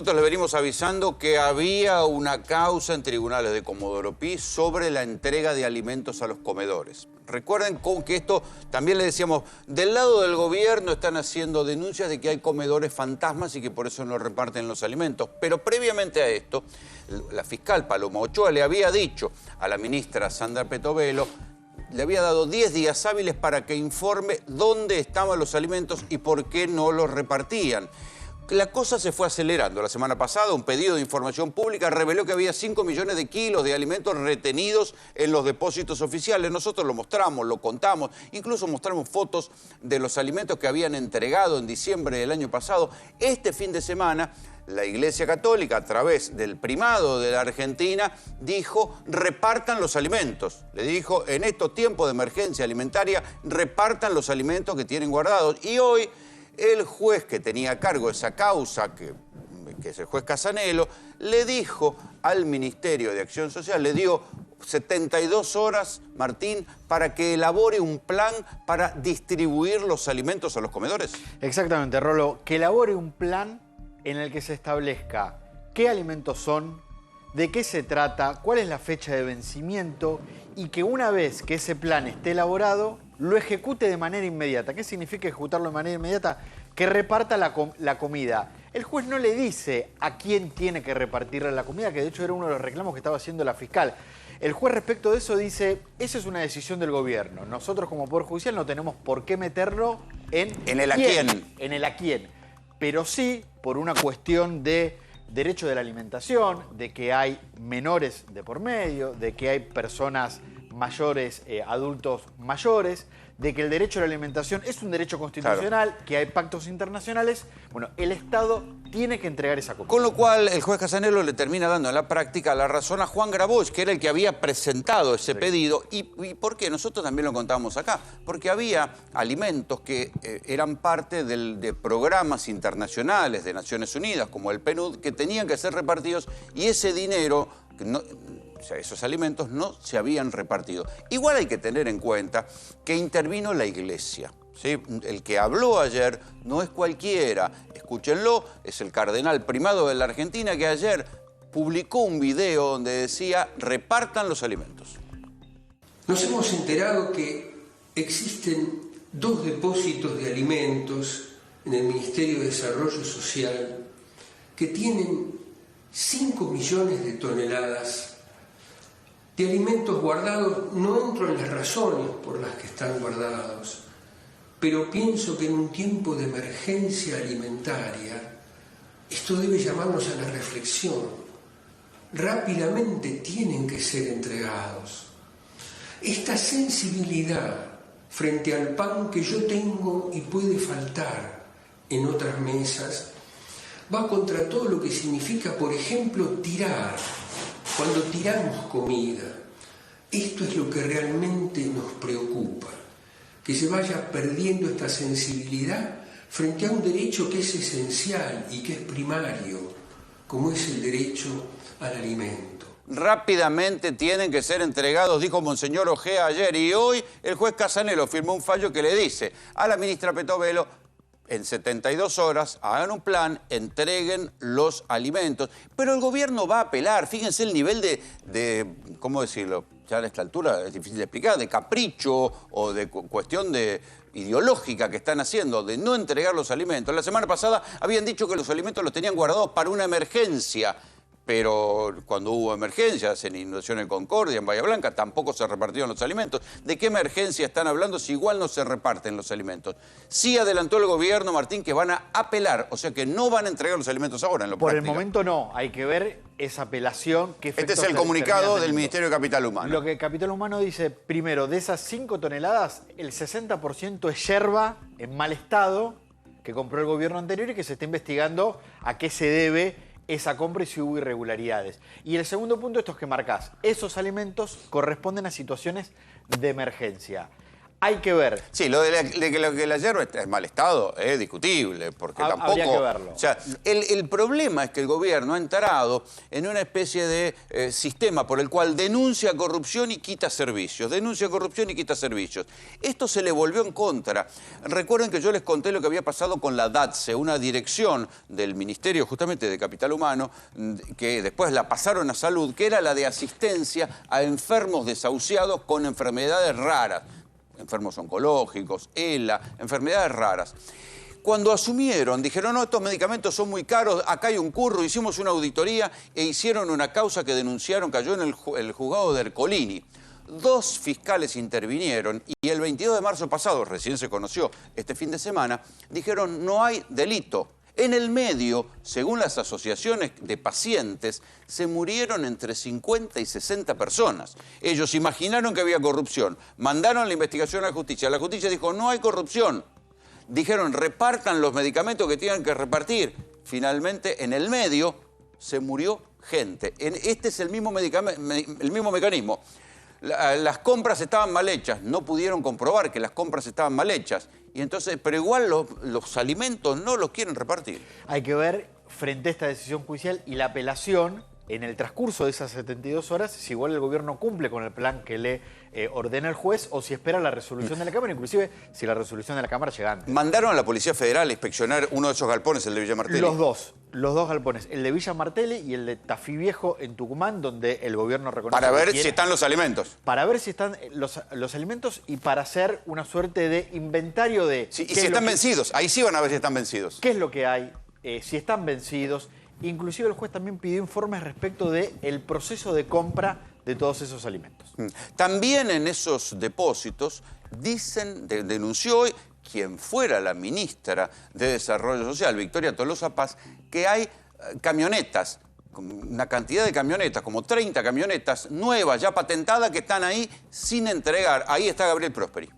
Nosotros le venimos avisando que había una causa en tribunales de Comodoro Pi sobre la entrega de alimentos a los comedores. Recuerden que esto, también le decíamos, del lado del gobierno están haciendo denuncias de que hay comedores fantasmas y que por eso no reparten los alimentos. Pero previamente a esto, la fiscal Paloma Ochoa le había dicho a la ministra Sandra Petovelo, le había dado 10 días hábiles para que informe dónde estaban los alimentos y por qué no los repartían. La cosa se fue acelerando. La semana pasada, un pedido de información pública reveló que había 5 millones de kilos de alimentos retenidos en los depósitos oficiales. Nosotros lo mostramos, lo contamos, incluso mostramos fotos de los alimentos que habían entregado en diciembre del año pasado. Este fin de semana, la Iglesia Católica, a través del primado de la Argentina, dijo, repartan los alimentos. Le dijo, en estos tiempos de emergencia alimentaria, repartan los alimentos que tienen guardados. Y hoy, el juez que tenía a cargo esa causa, que es el juez Casanelo, le dijo al Ministerio de Acción Social, le dio 72 horas, Martín, para que elabore un plan para distribuir los alimentos a los comedores. Exactamente, Rolo, que elabore un plan en el que se establezca qué alimentos son, de qué se trata, cuál es la fecha de vencimiento y que una vez que ese plan esté elaborado, lo ejecute de manera inmediata. ¿Qué significa ejecutarlo de manera inmediata? Que reparta la comida. El juez no le dice a quién tiene que repartirle la comida, que de hecho era uno de los reclamos que estaba haciendo la fiscal. El juez respecto de eso dice, esa es una decisión del gobierno. Nosotros como Poder Judicial no tenemos por qué meterlo en el a quién. En el a quién. Pero sí, por una cuestión de derecho de la alimentación, de que hay menores de por medio, de que hay personas mayores, adultos mayores, de que el derecho a la alimentación es un derecho constitucional, claro, que hay pactos internacionales. Bueno, el Estado tiene que entregar esa comida. Con lo cual, el juez Casanelo le termina dando en la práctica la razón a Juan Grabois, que era el que había presentado ese pedido. ¿Y por qué? Nosotros también lo contábamos acá. Porque había alimentos que eran parte de programas internacionales de Naciones Unidas, como el PNUD, que tenían que ser repartidos y ese dinero, o sea, esos alimentos no se habían repartido. Igual hay que tener en cuenta que intervino la Iglesia, ¿sí? El que habló ayer no es cualquiera, escúchenlo, es el cardenal primado de la Argentina que ayer publicó un video donde decía, repartan los alimentos. Nos hemos enterado que existen 2 depósitos de alimentos en el Ministerio de Desarrollo Social que tienen 5 millones de toneladas de alimentos guardados. No entro en las razones por las que están guardados, pero pienso que en un tiempo de emergencia alimentaria esto debe llamarnos a la reflexión. Rápidamente tienen que ser entregados. Esta sensibilidad frente al pan que yo tengo y puede faltar en otras mesas va contra todo lo que significa, por ejemplo, tirar. Cuando tiramos comida, esto es lo que realmente nos preocupa, que se vaya perdiendo esta sensibilidad frente a un derecho que es esencial y que es primario, como es el derecho al alimento. Rápidamente tienen que ser entregados, dijo Monseñor Ojea ayer, y hoy el juez Casanelo firmó un fallo que le dice a la ministra Petovelo, en 72 horas, hagan un plan, entreguen los alimentos. Pero el gobierno va a apelar. Fíjense el nivel ¿cómo decirlo? Ya a esta altura es difícil de explicar, de capricho o de cuestión ideológica que están haciendo, de no entregar los alimentos. La semana pasada habían dicho que los alimentos los tenían guardados para una emergencia. Pero cuando hubo emergencias en Inundación en Concordia, en Bahía Blanca, tampoco se repartieron los alimentos. ¿De qué emergencia están hablando si igual no se reparten los alimentos? Sí adelantó el gobierno, Martín, que van a apelar, o sea que no van a entregar los alimentos ahora en lo práctico. Por el momento no, hay que ver esa apelación. Este es el comunicado del Ministerio de Capital Humano. Lo que Capital Humano dice, primero, de esas 5 toneladas, el 60% es yerba en mal estado que compró el gobierno anterior y que se está investigando a qué se debe esa compra y si hubo irregularidades. Y el segundo punto, estos que marcás, esos alimentos corresponden a situaciones de emergencia. Hay que ver. Sí, lo que la yerba está en mal estado es discutible, porque tampoco... Habría que verlo. O sea, el problema es que el gobierno ha entrado en una especie de sistema por el cual denuncia corrupción y quita servicios, denuncia corrupción y quita servicios. Esto se le volvió en contra. Recuerden que yo les conté lo que había pasado con la DATSE, una dirección del Ministerio justamente de Capital Humano, que después la pasaron a Salud, que era la de asistencia a enfermos desahuciados con enfermedades raras. Enfermos oncológicos, ELA, enfermedades raras. Cuando asumieron, dijeron, no, estos medicamentos son muy caros, acá hay un curro, hicimos una auditoría e hicieron una causa que denunciaron, cayó en el juzgado de Ercolini. 2 fiscales intervinieron y el 22 de marzo pasado, recién se conoció este fin de semana, dijeron, no hay delito. En el medio, según las asociaciones de pacientes, se murieron entre 50 y 60 personas. Ellos imaginaron que había corrupción, mandaron la investigación a la justicia dijo, no hay corrupción. Dijeron, repartan los medicamentos que tienen que repartir. Finalmente, en el medio, se murió gente. Este es el mismo mecanismo. Las compras estaban mal hechas, no pudieron comprobar que las compras estaban mal hechas. Y entonces, pero igual los alimentos no los quieren repartir. Hay que ver, frente a esta decisión judicial y la apelación, en el transcurso de esas 72 horas, si igual el gobierno cumple con el plan que le ordena el juez o si espera la resolución de la Cámara, inclusive si la resolución de la Cámara llega antes. Mandaron a la Policía Federal a inspeccionar uno de esos galpones, el de Villa Martelli. Los dos galpones, el de Villa Martelli y el de Tafí Viejo en Tucumán, donde el gobierno reconoce... Para ver si están los alimentos. Para ver si están los alimentos y para hacer una suerte de inventario de... Sí, y si están vencidos, ahí sí van a ver si están vencidos. ¿Qué es lo que hay? Si están vencidos. Inclusive el juez también pidió informes respecto del proceso de compra de todos esos alimentos. También en esos depósitos denunció hoy quien fuera la ministra de Desarrollo Social, Victoria Tolosa Paz, que hay camionetas, una cantidad de camionetas, como 30 camionetas nuevas, ya patentadas, que están ahí sin entregar. Ahí está Gabriel Prosperi.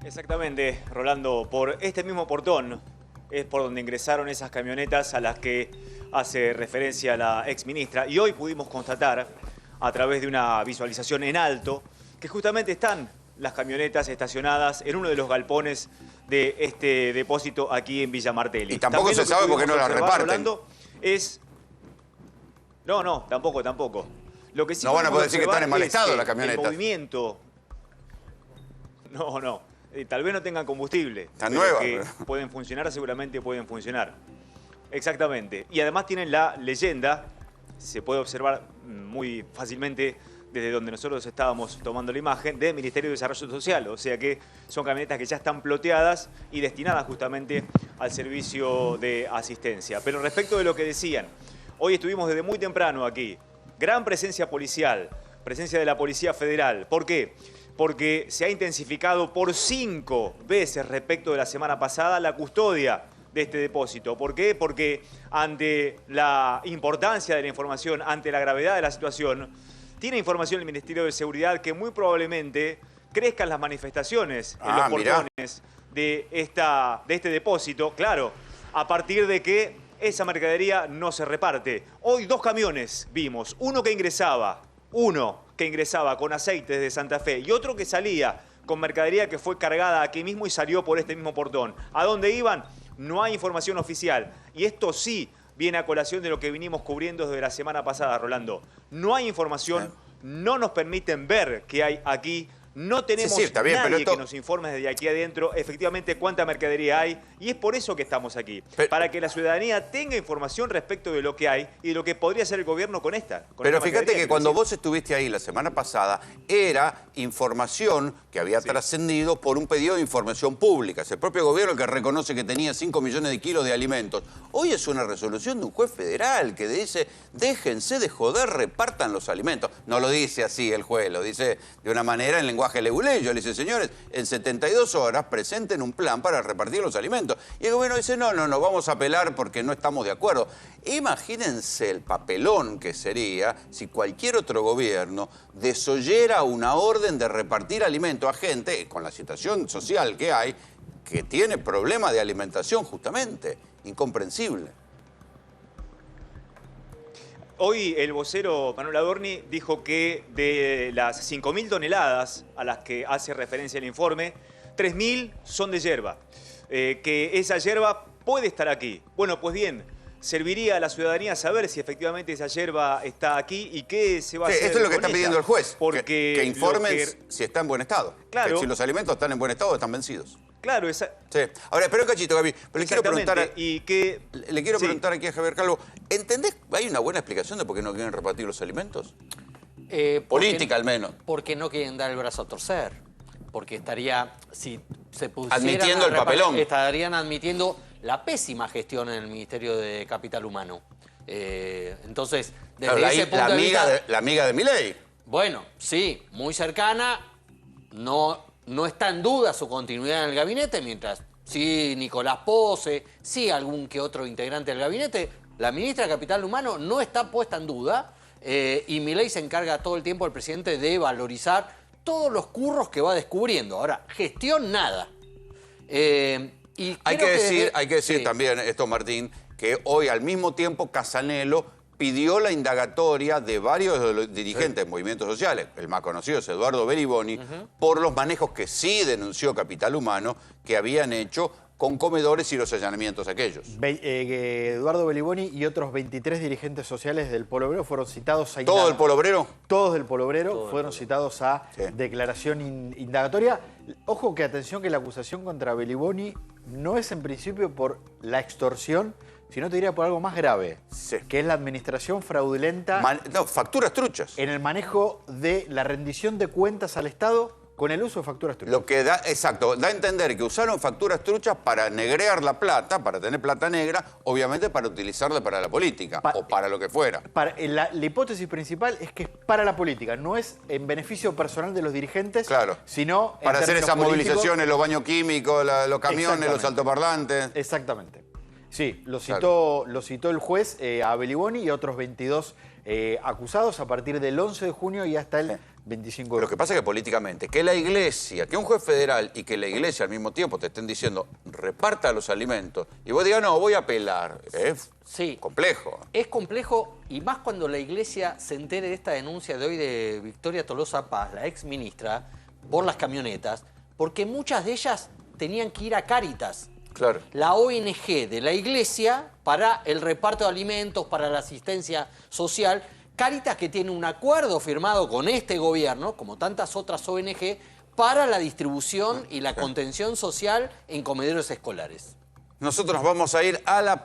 Exactamente, Rolando, por este mismo portón es por donde ingresaron esas camionetas a las que hace referencia la exministra. Y hoy pudimos constatar, a través de una visualización en alto, que justamente están las camionetas estacionadas en uno de los galpones de este depósito aquí en Villa Martelli. Y tampoco se sabe por qué no las reparten. Rolando, es... No, tampoco. Lo que sí no van a poder decir que están en mal estado las camionetas. El movimiento... No. Tal vez no tengan combustible. Están nuevas. Que pueden funcionar, seguramente pueden funcionar. Exactamente. Y además tienen la leyenda, se puede observar muy fácilmente desde donde nosotros estábamos tomando la imagen, del Ministerio de Desarrollo Social. O sea que son camionetas que ya están ploteadas y destinadas justamente al servicio de asistencia. Pero respecto de lo que decían, hoy estuvimos desde muy temprano aquí. Gran presencia policial, presencia de la Policía Federal. ¿Por qué? Porque se ha intensificado por 5 veces respecto de la semana pasada la custodia de este depósito. ¿Por qué? Porque ante la importancia de la información, ante la gravedad de la situación, tiene información el Ministerio de Seguridad que muy probablemente crezcan las manifestaciones en los portones de este depósito. Claro, a partir de que esa mercadería no se reparte. Hoy 2 camiones vimos, uno que ingresaba con aceite desde Santa Fe y otro que salía con mercadería que fue cargada aquí mismo y salió por este mismo portón. ¿A dónde iban? No hay información oficial. Y esto sí viene a colación de lo que vinimos cubriendo desde la semana pasada, Rolando. No hay información, no nos permiten ver qué hay aquí. No tenemos nadie que nos informe desde aquí adentro efectivamente cuánta mercadería hay y es por eso que estamos aquí, para que la ciudadanía tenga información respecto de lo que hay y de lo que podría hacer el gobierno con esta. Pero fíjate que cuando vos estuviste ahí la semana pasada era información que había trascendido por un pedido de información pública. Es el propio gobierno que reconoce que tenía 5 millones de kilos de alimentos. Hoy es una resolución de un juez federal que dice, déjense de joder, repartan los alimentos. No lo dice así el juez, lo dice de una manera en lenguaje leguleyo. Le dice, señores, en 72 horas presenten un plan para repartir los alimentos. Y el gobierno dice, no, vamos a apelar porque no estamos de acuerdo. Imagínense el papelón que sería si cualquier otro gobierno desoyera una orden de repartir alimentos a gente, con la situación social que hay, que tiene problemas de alimentación justamente. Incomprensible. Hoy el vocero Manuel Adorni dijo que de las 5.000 toneladas a las que hace referencia el informe, 3.000 son de yerba. Que esa yerba puede estar aquí. Bueno, pues bien, serviría a la ciudadanía saber si efectivamente esa yerba está aquí y qué se va a hacer. Esto es lo que con está ella. pidiendo el juez, Porque que informen lo que- si está en buen estado. Claro. Que si los alimentos están en buen estado, están vencidos. Claro, esa... Sí. Ahora, espera un cachito, Gaby. Pero le quiero preguntar, y que... le quiero Sí. preguntar aquí a Javier Calvo, ¿entendés? ¿Hay una buena explicación de por qué no quieren repartir los alimentos? Política, al menos. Porque no quieren dar el brazo a torcer. Porque estaría, si se pusieran Admitiendo a el papelón. estarían admitiendo la pésima gestión en el Ministerio de Capital Humano. Entonces, desde Claro, ese punto de vista... la amiga de Milei. Bueno, sí, muy cercana, no está en duda su continuidad en el gabinete, mientras sí Nicolás Pose, sí algún que otro integrante del gabinete, la ministra de Capital Humano no está puesta en duda y Milei se encarga todo el tiempo el presidente de valorizar todos los curros que va descubriendo. Ahora, gestión nada. Y Hay creo que decir sí. también esto, Martín, que hoy al mismo tiempo Casanelo pidió la indagatoria de varios de los dirigentes de movimientos sociales, el más conocido es Eduardo Beliboni, por los manejos que sí denunció Capital Humano que habían hecho con comedores y los allanamientos aquellos. Eduardo Beliboni y otros 23 dirigentes sociales del Polo Obrero fueron citados a ¿Todo el Polo Obrero? Todos del Polo Obrero fueron citados a Sí. declaración indagatoria. Ojo que atención que la acusación contra Beliboni no es en principio por la extorsión, sino te diría por algo más grave, Sí. que es la administración fraudulenta Facturas truchas. en el manejo de la rendición de cuentas al Estado con el uso de facturas truchas. Lo que da, exacto, da a entender que usaron facturas truchas para negrear la plata, para tener plata negra, obviamente para utilizarla para la política o para lo que fuera. La hipótesis principal es que es para la política, no es en beneficio personal de los dirigentes, Claro. sino en Para hacer términos esas políticos. movilizaciones, los baños químicos, los camiones, los Exactamente. altoparlantes. Exactamente. Sí, lo Claro. citó el juez a Beliboni y a otros 22 acusados a partir del 11 de junio y hasta el 25 de Lo que pasa es que políticamente, que la Iglesia, que un juez federal y que la Iglesia al mismo tiempo te estén diciendo reparta los alimentos y vos digas no, voy a apelar, es Sí. complejo. Es complejo y más cuando la Iglesia se entere de esta denuncia de hoy de Victoria Tolosa Paz, la ex ministra, por las camionetas, porque muchas de ellas tenían que ir a Cáritas, Claro. la ONG de la Iglesia, para el reparto de alimentos, para la asistencia social. Cáritas que tiene un acuerdo firmado con este gobierno, como tantas otras ONG, para la distribución y la contención social en comedores escolares. Nosotros vamos a ir a la